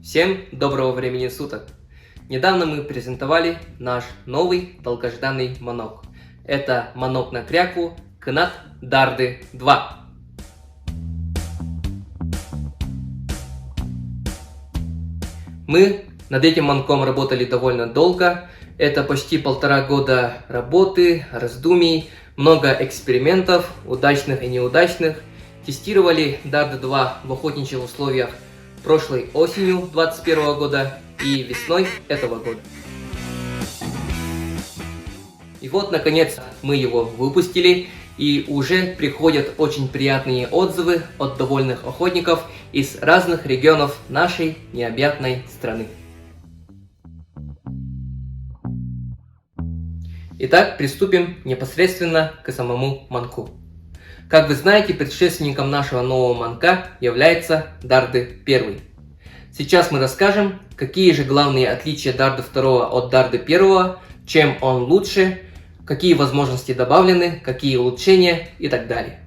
Всем доброго времени суток! Недавно мы презентовали наш новый долгожданный манок. Это манок на кряку Кнат Дарды 2. Мы над этим манком работали довольно долго. Это почти 1,5 года работы, раздумий, много экспериментов, удачных и неудачных. Тестировали Дарды 2 в охотничьих условиях прошлой осенью 2021 года и весной этого года. И вот, наконец, мы его выпустили, и уже приходят очень приятные отзывы от довольных охотников из разных регионов нашей необъятной страны. Итак, приступим непосредственно к самому манку. Как вы знаете, предшественником нашего нового манка является Дарды 1. Сейчас мы расскажем, какие же главные отличия Дарды 2 от Дарды 1, чем он лучше, какие возможности добавлены, какие улучшения и так далее.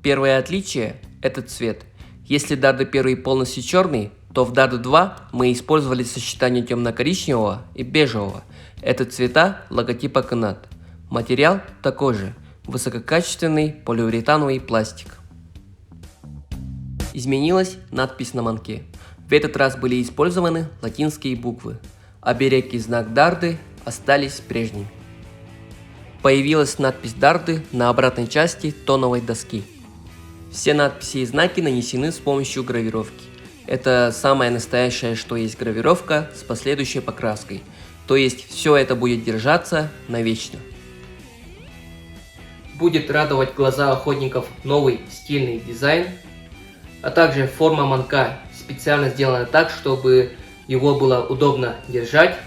Первое отличие – это цвет. Если Дарды 1 полностью черный, то в Дарды 2 мы использовали сочетание темно-коричневого и бежевого. Это цвета логотипа Кнат. Материал такой же. Высококачественный полиуретановый пластик. Изменилась надпись на манке. В этот раз были использованы латинские буквы. Оберег и знак Дарды остались прежними. Появилась надпись Дарды на обратной части тоновой доски. Все надписи и знаки нанесены с помощью гравировки. Это самая настоящая, что есть гравировка с последующей покраской. То есть все это будет держаться навечно. Будет радовать глаза охотников новый стильный дизайн, а также форма манка специально сделана так, чтобы его было удобно держать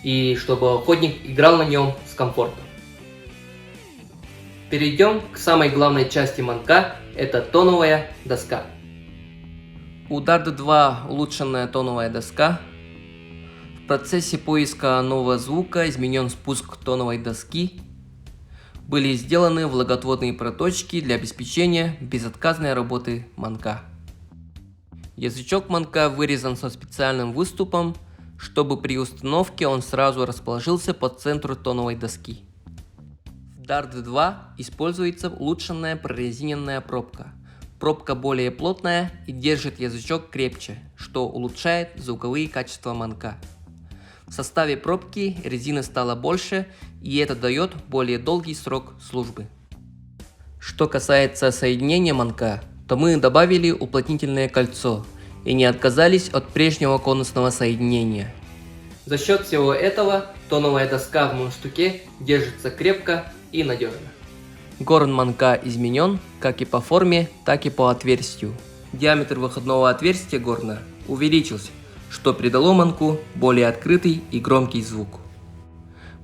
и чтобы охотник играл на нем с комфортом. Перейдем к самой главной части манка, это тоновая доска. У Дарды 2 улучшенная тоновая доска. В процессе поиска нового звука изменен спуск тоновой доски. Были сделаны влагоотводные проточки для обеспечения безотказной работы манка. Язычок манка вырезан со специальным выступом, чтобы при установке он сразу расположился по центру тоновой доски. В Дарды 2 используется улучшенная прорезиненная пробка. Пробка более плотная и держит язычок крепче, что улучшает звуковые качества манка. В составе пробки резины стало больше, и это дает более долгий срок службы. Что касается соединения манка, то мы добавили уплотнительное кольцо и не отказались от прежнего конусного соединения. За счет всего этого тоновая доска в мундштуке держится крепко и надежно. Горн манка изменен как и по форме, так и по отверстию. Диаметр выходного отверстия горна увеличился, что придало манку более открытый и громкий звук.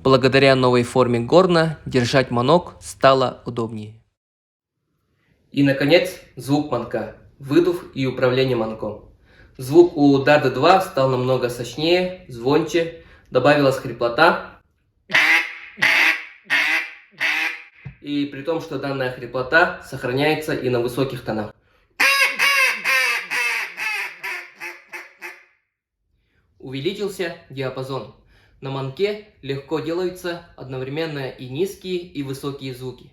Благодаря новой форме горна держать манок стало удобнее. И наконец звук манка, выдув и управление манком. Звук у Дарды 2 стал намного сочнее, звонче, добавилась хриплота. И при том, что данная хриплота сохраняется и на высоких тонах. Увеличился диапазон. На манке легко делаются одновременно и низкие, и высокие звуки.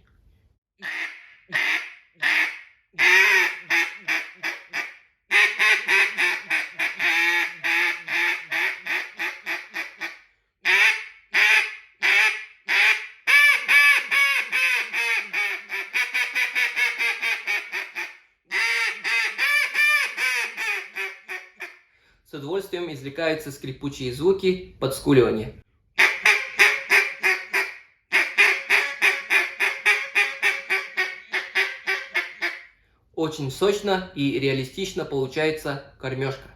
С удовольствием извлекаются скрипучие звуки подскуливания. Очень сочно и реалистично получается кормежка.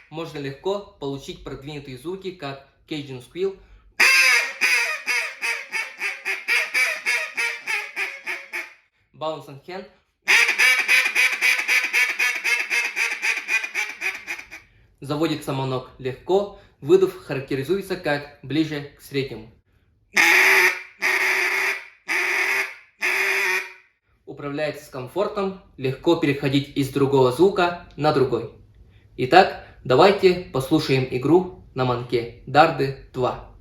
Можно легко получить продвинутые звуки, как Cajun Squeal, Bounce and Hand, Заводится манок легко, выдув характеризуется как ближе к среднему. Управляется с комфортом, легко переходить из другого звука на другой. Итак, давайте послушаем игру на манке Дарды 2.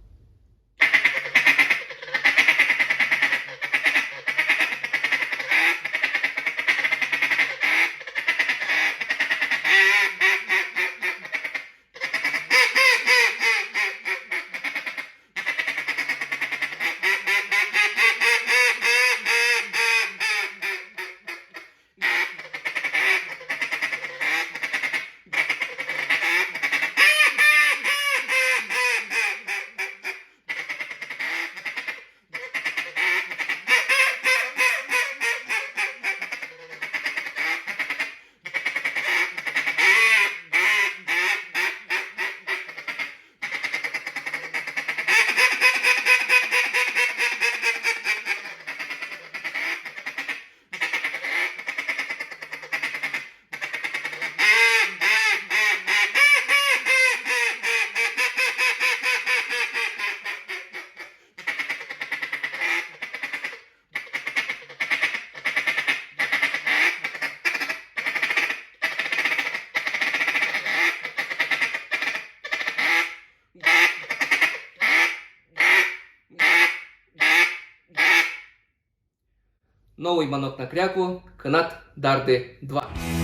Новый манок на кряку, канат Дарды 2.